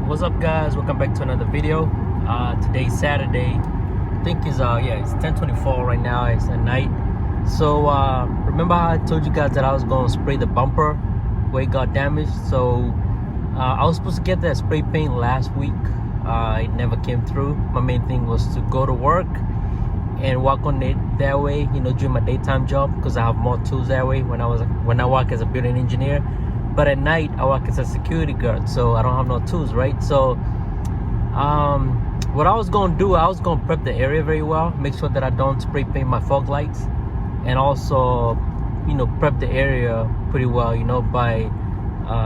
What's up, guys? Welcome back to another video. Today's Saturday. I think it's 10:24 right now. It's at night. So remember how I told you guys that I was going to spray the bumper where it got damaged? So I was supposed to get that spray paint last week. It never came through. My main thing was to go to work and walk on it that way, during my daytime job, because I have more tools that way when I work as a building engineer. But at night I work as a security guard, so I don't have no tools, right? So what I was gonna do, I was gonna prep the area very well, make sure that I don't spray paint my fog lights, and also prep the area pretty well, by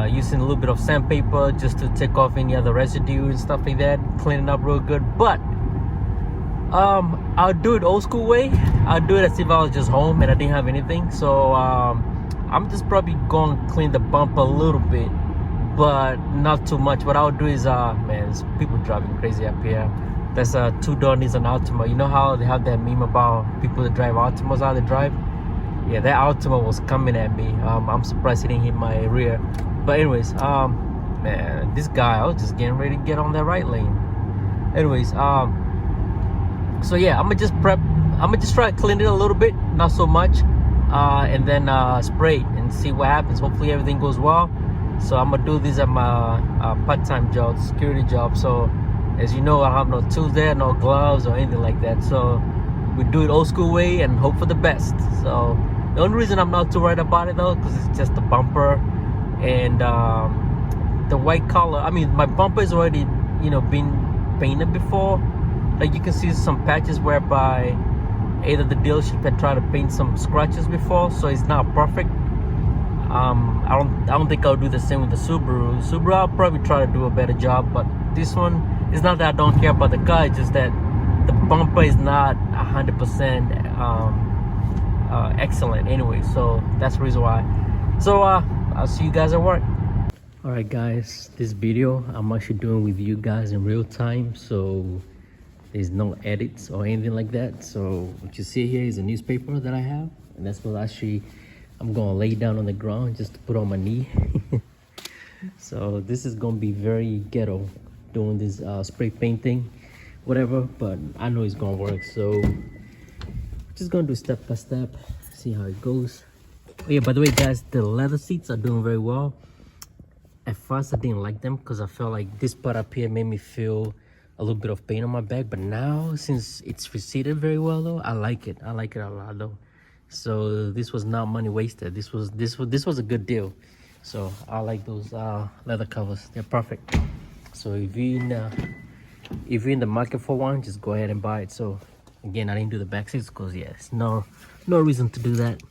using a little bit of sandpaper just to take off any other residue and stuff like that, clean it up real good. But I'll do it old school way. I'll do it as if I was just home and I didn't have anything. So I'm just probably going to clean the bumper a little bit, but not too much. What I'll do is, man, there's people driving crazy up here. That's a two-door Nissan Altima. You know how they have that meme about people that drive Altimas, how they drive? Yeah, that Altima was coming at me. I'm surprised he didn't hit my rear. But anyways, man, this guy, I was just getting ready to get on that right lane. Anyways, so yeah, I'm gonna just try to clean it a little bit, not so much. And then spray it and see what happens. Hopefully everything goes well. So I'm gonna do this at my part-time job, security job. So as you know, I have no tools there, no gloves or anything like that. So we do it old school way and hope for the best. So the only reason I'm not too worried about it though, because it's just the bumper and the white color. I mean, my bumper is already been painted before. Like you can see some patches whereby either the dealership had tried to paint some scratches before, so it's not perfect. I don't think I'll do the same with the Subaru. I'll probably try to do a better job, but this one, it's not that I don't care about the car, it's just that the bumper is not 100% excellent anyway, so that's the reason why. So I'll see you guys at work. All right, guys, this video I'm actually doing with you guys in real time, so there's no edits or anything like that. So what you see here is a newspaper that I have, and that's what I'm gonna lay down on the ground just to put on my knee. So this is gonna be very ghetto doing this spray painting, whatever, but I know it's gonna work. So just gonna do step by step, see how it goes. Oh yeah, by the way, guys, the leather seats are doing very well. At first I didn't like them because I felt like this part up here made me feel a little bit of pain on my back, but now since it's receded very well though, I like it a lot though. So this was not money wasted. This was a good deal. So I like those leather covers. They're perfect. So if you're in the market for one, just go ahead and buy it. So again, I didn't do the back seats because yes, no reason to do that.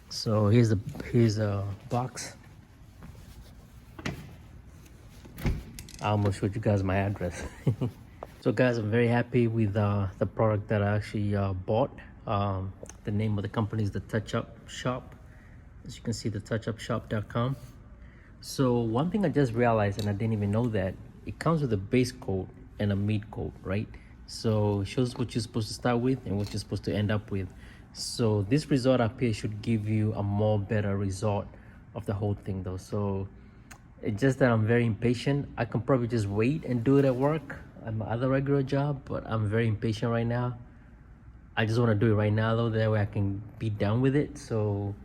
So here's a box. I almost showed you guys my address. So guys, I'm very happy with the product that I actually bought. The name of the company is the Touch Up Shop. As you can see, the touchupshop.com. So one thing I just realized, and I didn't even know that, it comes with a base coat and a mid coat, right? So it shows what you're supposed to start with and what you're supposed to end up with. So this result up here should give you a more better result of the whole thing though. So it's just that I'm very impatient. I can probably just wait and do it at work at my other regular job, but I'm very impatient right now. I just want to do it right now though, that way I can be done with it. So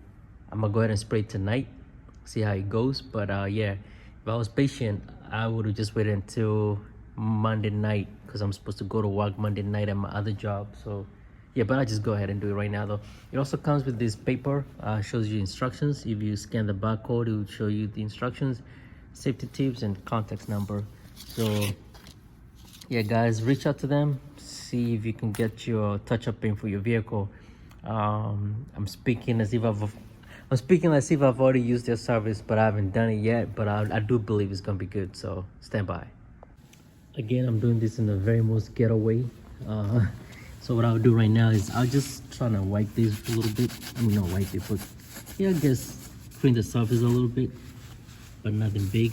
I'm gonna go ahead and spray it tonight, see how it goes. But yeah, if I was patient, I would have just waited until Monday night, because I'm supposed to go to work Monday night at my other job. So yeah, but I just go ahead and do it right now though. It also comes with this paper, shows you instructions. If you scan the barcode, it will show you the instructions, safety tips, and contact number. So yeah, guys, reach out to them, see if you can get your touch-up paint for your vehicle. I'm speaking as if I've already used their service, but I haven't done it yet. But I do believe it's gonna be good, so stand by. Again, I'm doing this in the very most ghetto way. So what I'll do right now is I'll just try to wipe this a little bit. I mean, not wipe it, but yeah, I guess clean the surface a little bit, but nothing big.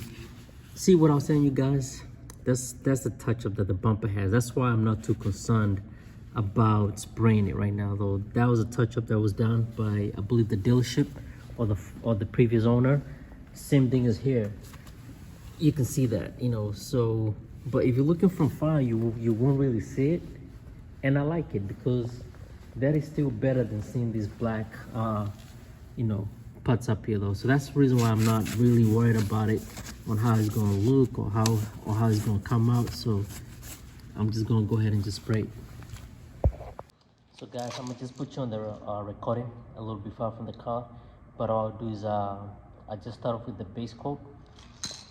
See what I was saying, you guys? That's the touch-up that the bumper has. That's why I'm not too concerned about spraying it right now, though. That was a touch-up that was done by, I believe, the dealership or the previous owner. Same thing as here. you can see that, you know. So but if you're looking from far, you won't really see it, and I like it because that is still better than seeing these black you know, putts up here though. So that's the reason why I'm not really worried about it on how it's gonna look or how it's gonna come out. So I'm just gonna go ahead and just spray. So guys, I'm gonna just put you on the recording a little bit far from the car, but all I'll do is I just start off with the base coat.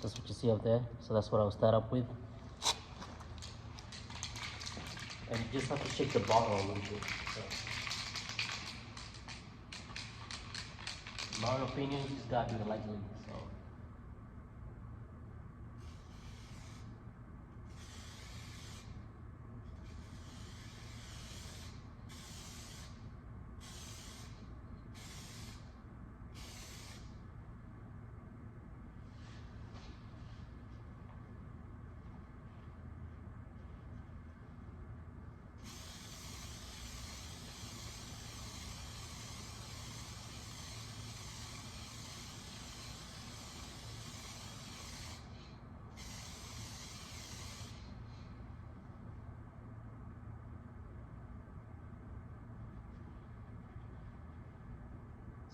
That's what you see up there. So that's what I'll start up with, and you just have to shake the bottle a little bit. So, in my opinion, you just gotta do it lightly. So.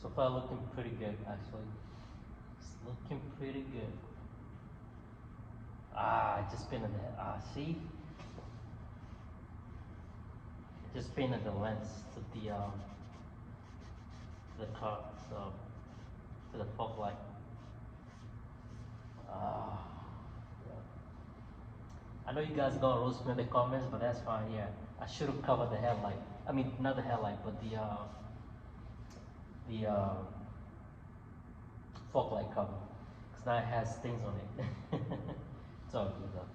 So far looking pretty good actually. It's looking pretty good. I just painted the see? I just painted the lens to the car, so to the fog light. Yeah. I know you guys are gonna roast me in the comments, but that's fine. Yeah, I should have covered the headlight. I mean, not the headlight, but the fog light cover, because now it has stains on it. It's all good though.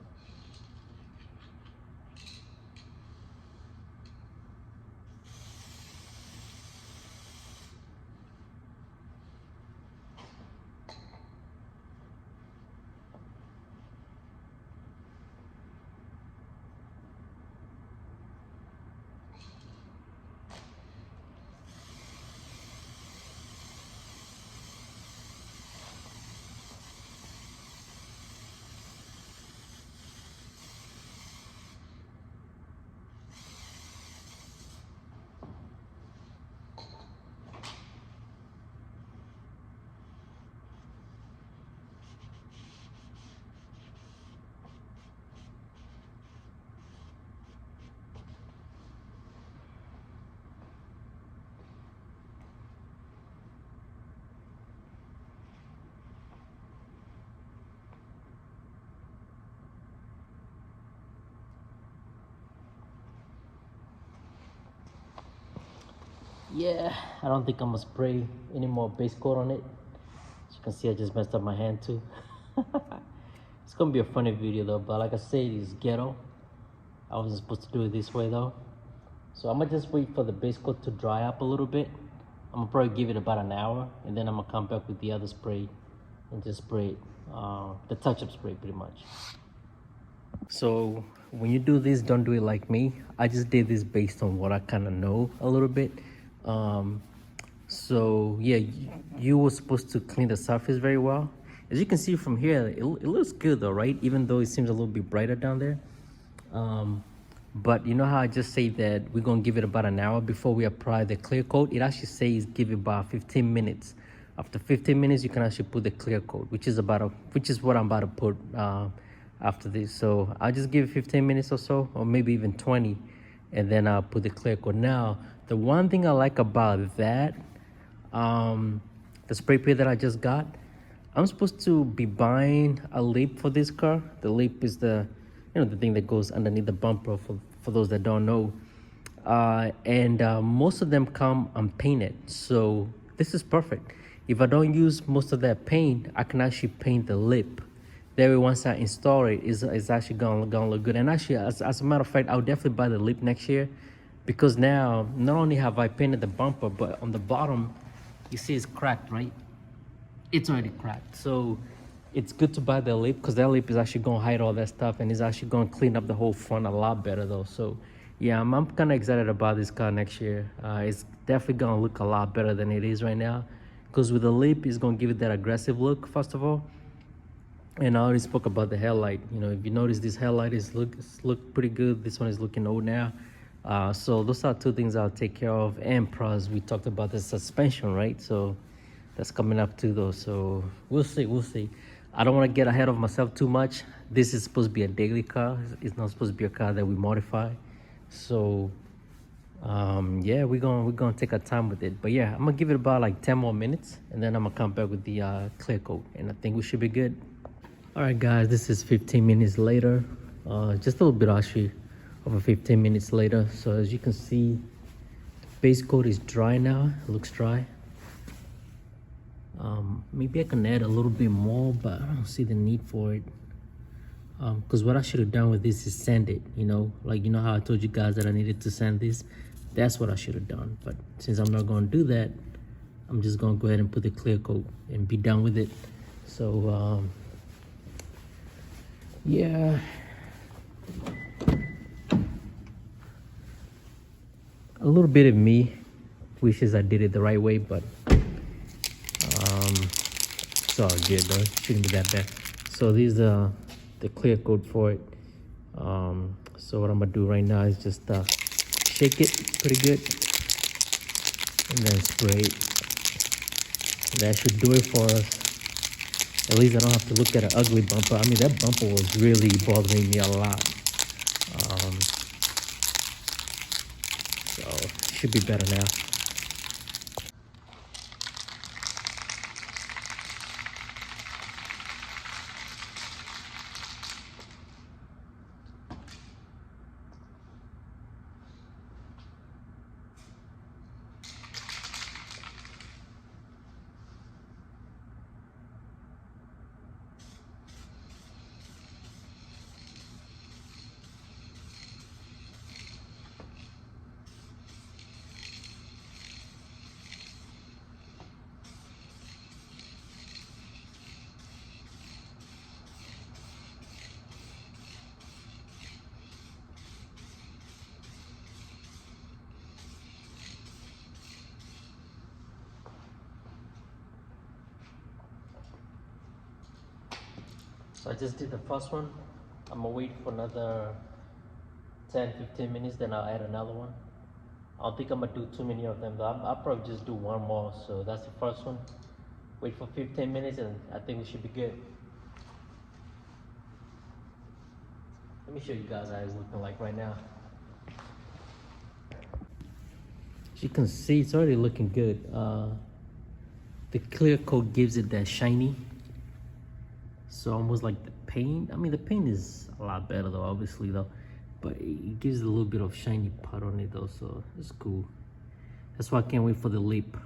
Yeah, I don't think I'm gonna spray any more base coat on it. As you can see, I just messed up my hand too. It's gonna be a funny video though, but like I said, it's ghetto. I wasn't supposed to do it this way though. So I'm gonna just wait for the base coat to dry up a little bit. I'm gonna probably give it about an hour, and then I'm gonna come back with the other spray and just spray it, the touch-up spray pretty much. So when you do this, don't do it like me. I just did this based on what I kind of know a little bit. So yeah, you were supposed to clean the surface very well. As you can see from here, it looks good though, right? Even though it seems a little bit brighter down there. But you know how I just say that we're gonna give it about an hour before we apply the clear coat? It actually says give it about 15 minutes. After 15 minutes, you can actually put the clear coat, which is what I'm about to put after this. So I'll just give it 15 minutes or so, or maybe even 20, and then I'll put the clear coat. Now, the one thing I like about that, the spray paint that I just got, I'm supposed to be buying a lip for this car. The lip is the thing that goes underneath the bumper for those that don't know. And most of them come unpainted, so this is perfect. If I don't use most of that paint, I can actually paint the lip. That way, once I install it, it's actually gonna look good. And actually, as a matter of fact, I'll definitely buy the lip next year, because now not only have I painted the bumper, but on the bottom, you see it's cracked, right? It's already cracked. So it's good to buy the lip, because that lip is actually gonna hide all that stuff, and it's actually gonna clean up the whole front a lot better though. So yeah, I'm kind of excited about this car next year. It's definitely gonna look a lot better than it is right now, because with the lip, it's gonna give it that aggressive look, first of all. And I already spoke about the headlight. You know, if you notice, this headlight is look pretty good. This one is looking old now. So those are two things I'll take care of. And plus, we talked about the suspension, right? So that's coming up too, though. So we'll see, we'll see. I don't want to get ahead of myself too much. This is supposed to be a daily car. It's not supposed to be a car that we modify. So yeah, we're gonna take our time with it. But yeah, I'm gonna give it about like 10 more minutes, and then I'm gonna come back with the clear coat, and I think we should be good. All right, guys, this is 15 minutes later. Just a little bit actually over 15 minutes later. So as you can see, the base coat is dry now. It looks dry. Maybe I can add a little bit more, but I don't see the need for it. Because what I should have done with this is sand it, you know, like, you know how I told you guys that I needed to sand this. That's what I should have done. But since I'm not going to do that, I'm just going to go ahead and put the clear coat and be done with it. So yeah, a little bit of me wishes I did it the right way, but it's all good though. It shouldn't be that bad. So these are the clear coat for it. So what I'm gonna do right now is just shake it pretty good and then spray it. That should do it for us. At least I don't have to look at an ugly bumper. I mean, that bumper was really bothering me a lot. So it should be better now. So I just did the first one. I'm gonna wait for another 10-15 minutes, then I'll add another one. I don't think I'm gonna do too many of them though. I'll probably just do one more. So that's the first one. Wait for 15 minutes and I think we should be good. Let me show you guys how it's looking like right now. As you can see, it's already looking good. The clear coat gives it that shiny. So almost like the paint. I mean, the paint is a lot better though, obviously though. But it gives a little bit of shiny part on it though, so it's cool. That's why I can't wait for the lip.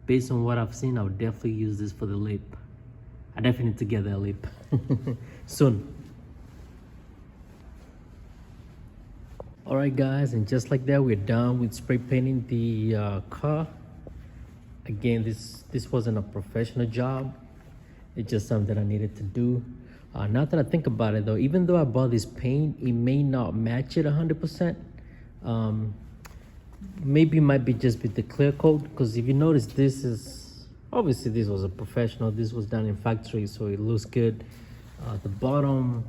Based on what I've seen, I'll definitely use this for the lip. I definitely need to get that lip soon. All right, guys, and just like that, we're done with spray painting the car. Again, this wasn't a professional job. It's just something I needed to do. Now that I think about it though, even though I bought this paint, it may not match it 100%. Maybe it might be just with the clear coat, because if you notice, this is obviously, this was a professional. This was done in factory, so it looks good. The bottom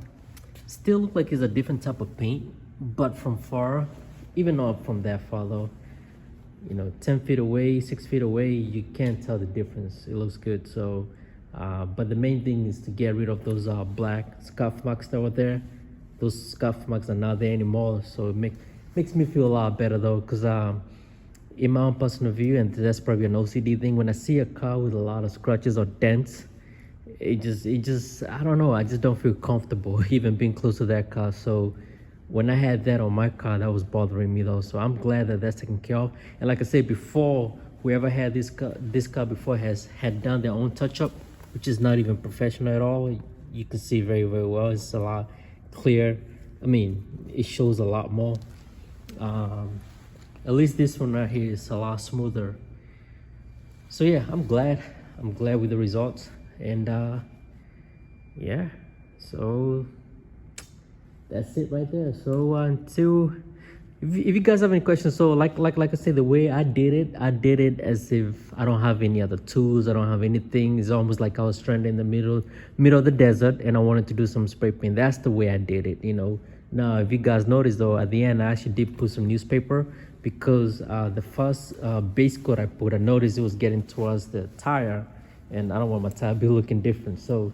still look like it's a different type of paint, but from far, even not from that far though, you know, 10 feet away, 6 feet away, you can't tell the difference. It looks good. So but the main thing is to get rid of those black scuff marks that were there. Those scuff marks are not there anymore, so it makes me feel a lot better though, because in my own personal view, and that's probably an OCD thing, when I see a car with a lot of scratches or dents, it just I don't know, I just don't feel comfortable even being close to that car. So when I had that on my car, that was bothering me though. So I'm glad that that's taken care of. And like I said before, whoever had this car before had done their own touch-up, which is not even professional at all. You can see very, very well. It's a lot clear. I mean, it shows a lot more. At least this one right here is a lot smoother. So yeah, I'm glad with the results. And yeah, so that's it right there. So until If you guys have any questions, so like I said, the way I did it as if I don't have any other tools, I don't have anything. It's almost like I was stranded in the middle of the desert and I wanted to do some spray paint. That's the way I did it, you know. Now if you guys notice though, at the end I actually did put some newspaper because the first base coat I put, I noticed it was getting towards the tire and I don't want my tire to be looking different. So,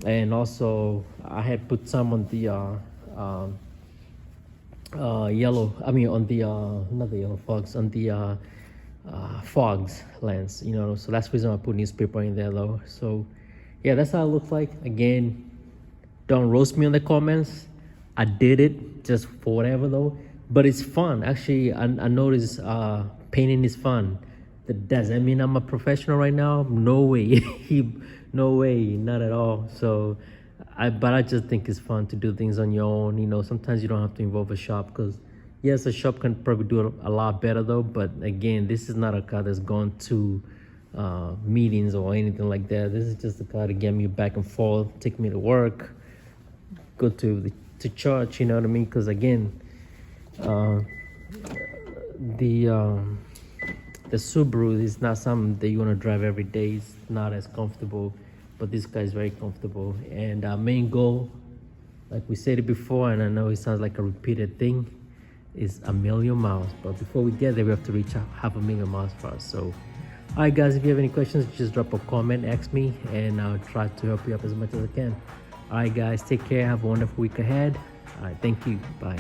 and also I had put some on the yellow, I mean on the not the yellow fogs, on the fogs lens, you know. So that's the reason I put newspaper in there though. So yeah, that's how it looks like. Again, don't roast me in the comments. I did it just for whatever though, but it's fun actually. I noticed painting is fun. Does that mean I'm a professional right now? No way. No way, not at all. So but I just think it's fun to do things on your own. You know, sometimes you don't have to involve a shop because yes, a shop can probably do it a lot better though. But again, this is not a car that's gone to meetings or anything like that. This is just a car to get me back and forth, take me to work, go to church. You know what I mean? Because again, the Subaru is not something that you want to drive every day. It's not as comfortable, but this guy is very comfortable. And our main goal, like we said it before, and I know it sounds like a repeated thing, is 1,000,000 miles. But before we get there, we have to reach 500,000 miles first. So, all right, guys, if you have any questions, just drop a comment, ask me, and I'll try to help you up as much as I can. All right, guys, take care. Have a wonderful week ahead. All right, thank you. Bye.